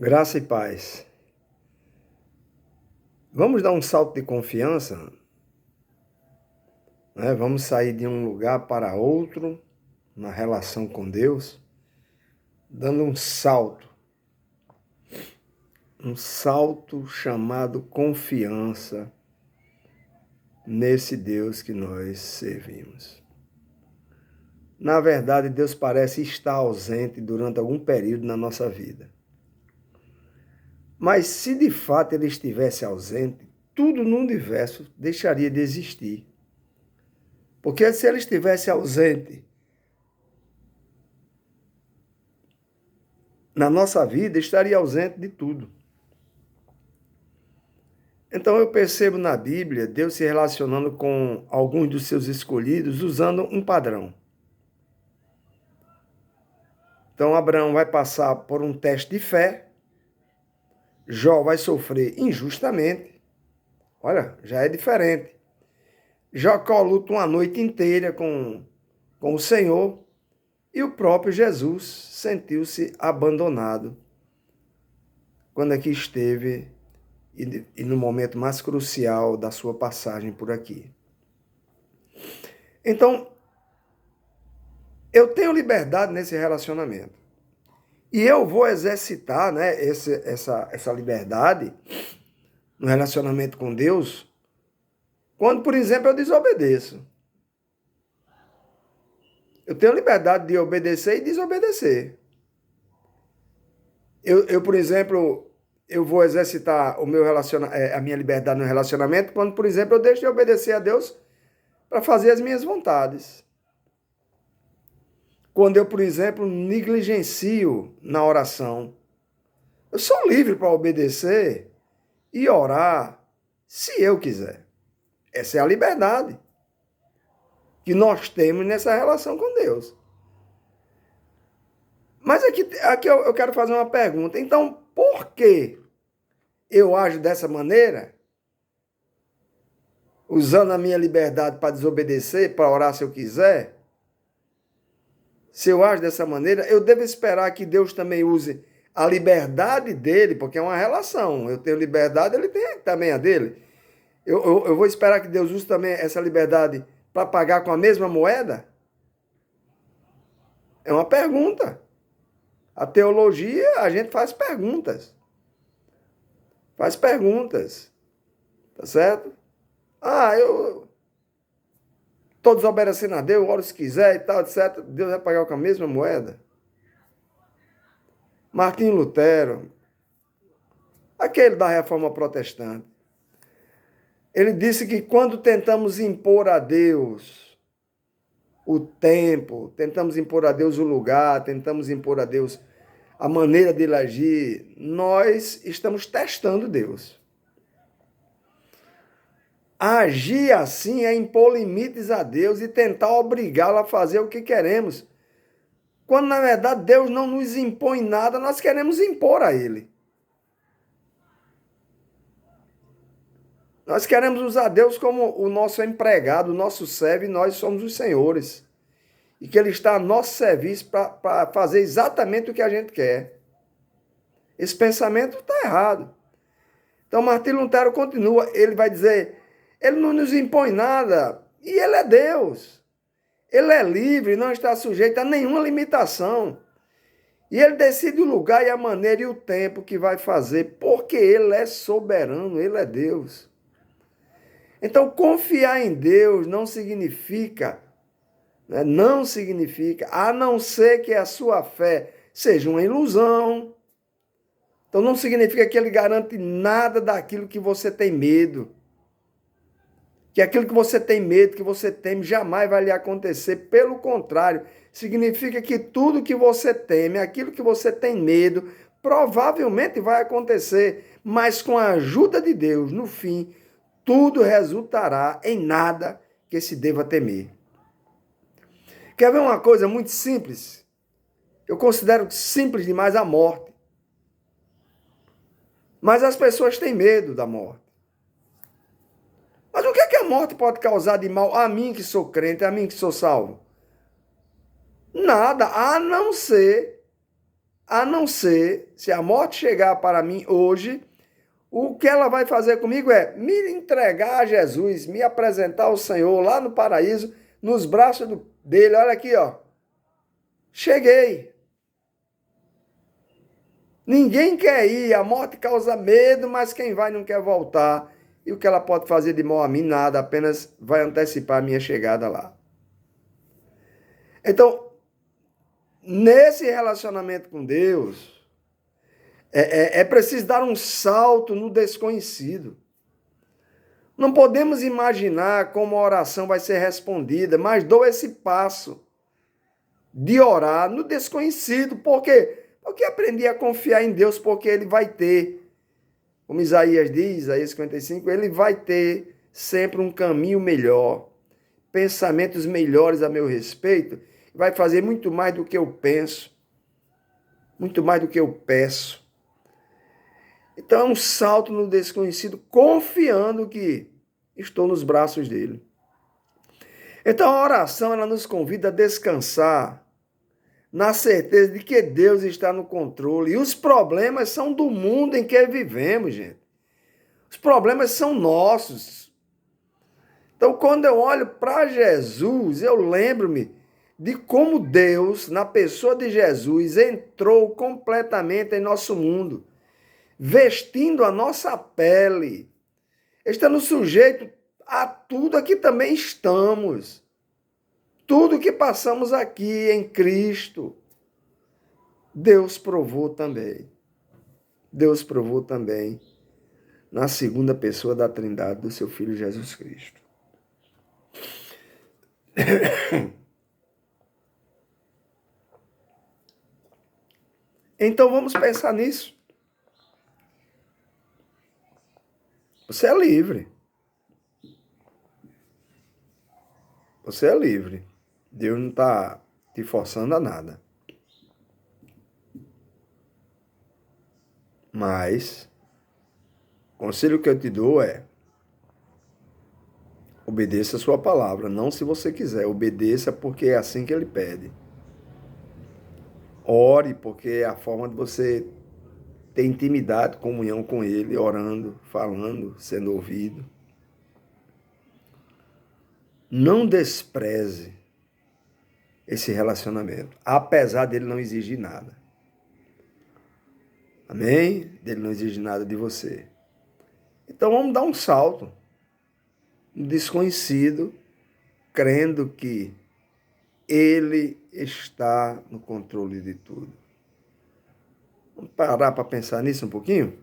Graça e paz. Vamos dar um salto de confiança, né? Vamos sair de um lugar para outro na relação com Deus, dando um salto chamado confiança nesse Deus que nós servimos. Na verdade, Deus parece estar ausente durante algum período na nossa vida. Mas se de fato ele estivesse ausente, tudo no universo deixaria de existir. Porque se ele estivesse ausente na nossa vida, estaria ausente de tudo. Então eu percebo na Bíblia Deus se relacionando com alguns dos seus escolhidos usando um padrão. Então Abraão vai passar por um teste de fé, Jó vai sofrer injustamente. Olha, já é diferente. Jacó luta uma noite inteira com o Senhor e o próprio Jesus sentiu-se abandonado quando aqui esteve e no momento mais crucial da sua passagem por aqui. Então, eu tenho liberdade nesse relacionamento. E eu vou exercitar, né, essa liberdade no relacionamento com Deus quando, por exemplo, eu desobedeço. Eu tenho liberdade de obedecer e desobedecer. Por exemplo, eu vou exercitar a minha liberdade no relacionamento quando, por exemplo, eu deixo de obedecer a Deus para fazer as minhas vontades. Quando eu, por exemplo, negligencio na oração. Eu sou livre para obedecer e orar se eu quiser. Essa é a liberdade que nós temos nessa relação com Deus. Mas aqui eu quero fazer uma pergunta. Então, por que eu ajo dessa maneira? Usando a minha liberdade para desobedecer, para orar se eu quiser? Se eu ajo dessa maneira, eu devo esperar que Deus também use a liberdade dele, porque é uma relação. Eu tenho liberdade, ele tem também a dele. Eu vou esperar que Deus use também essa liberdade para pagar com a mesma moeda? É uma pergunta. A teologia, a gente faz perguntas. Faz perguntas. Tá certo? Eu estou desobedecendo a Deus, oro se quiser e tal, etc. Deus vai pagar com a mesma moeda? Martinho Lutero, aquele da Reforma Protestante, ele disse que quando tentamos impor a Deus o tempo, tentamos impor a Deus o lugar, tentamos impor a Deus a maneira de ele agir, nós estamos testando Deus. Agir assim é impor limites a Deus e tentar obrigá-lo a fazer o que queremos. Quando, na verdade, Deus não nos impõe nada, nós queremos impor a Ele. Nós queremos usar Deus como o nosso empregado, o nosso servo, e nós somos os senhores. E que Ele está a nosso serviço para fazer exatamente o que a gente quer. Esse pensamento está errado. Então, Martinho Lutero continua, ele vai dizer, ele não nos impõe nada, e ele é Deus. Ele é livre, não está sujeito a nenhuma limitação. E ele decide o lugar e a maneira e o tempo que vai fazer, porque ele é soberano, ele é Deus. Então, confiar em Deus não significa, a não ser que a sua fé seja uma ilusão. Então, não significa que ele garante nada daquilo que você tem medo. Que aquilo que você tem medo, que você teme, jamais vai lhe acontecer. Pelo contrário, significa que tudo que você teme, aquilo que você tem medo, provavelmente vai acontecer. Mas com a ajuda de Deus, no fim, tudo resultará em nada que se deva temer. Quer ver uma coisa muito simples? Eu considero simples demais a morte. Mas as pessoas têm medo da morte. Mas o que é que a morte pode causar de mal a mim que sou crente, a mim que sou salvo? Nada, a não ser a não ser, se a morte chegar para mim hoje, o que ela vai fazer comigo é me entregar a Jesus, me apresentar ao Senhor lá no paraíso, nos braços dele. Olha aqui, ó. Cheguei. Ninguém quer ir, a morte causa medo, mas quem vai não quer voltar. E o que ela pode fazer de mal a mim? Nada, apenas vai antecipar a minha chegada lá. Então, nesse relacionamento com Deus, é preciso dar um salto no desconhecido. Não podemos imaginar como a oração vai ser respondida, mas dou esse passo de orar no desconhecido. Por quê? Porque aprendi a confiar em Deus, porque Ele vai ter, como Isaías diz, Isaías 55, Ele vai ter sempre um caminho melhor, pensamentos melhores a meu respeito, vai fazer muito mais do que eu penso, muito mais do que eu peço. Então é um salto no desconhecido, confiando que estou nos braços dele. Então a oração, ela nos convida a descansar na certeza de que Deus está no controle. E os problemas são do mundo em que vivemos, gente. Os problemas são nossos. Então, quando eu olho para Jesus, eu lembro-me de como Deus, na pessoa de Jesus, entrou completamente em nosso mundo, vestindo a nossa pele, estando sujeito a tudo aqui também estamos. Tudo que passamos aqui em Cristo, Deus provou também. Deus provou também na segunda pessoa da Trindade do seu Filho Jesus Cristo. Então vamos pensar nisso. Você é livre. Você é livre. Deus não está te forçando a nada. Mas, o conselho que eu te dou é: obedeça a sua palavra, não se você quiser. Obedeça porque é assim que ele pede. Ore porque é a forma de você ter intimidade, comunhão com ele, orando, falando, sendo ouvido. Não despreze esse relacionamento, apesar dele não exigir nada. Amém? Dele não exige nada de você. Então vamos dar um salto, um desconhecido, crendo que ele está no controle de tudo. Vamos parar para pensar nisso um pouquinho?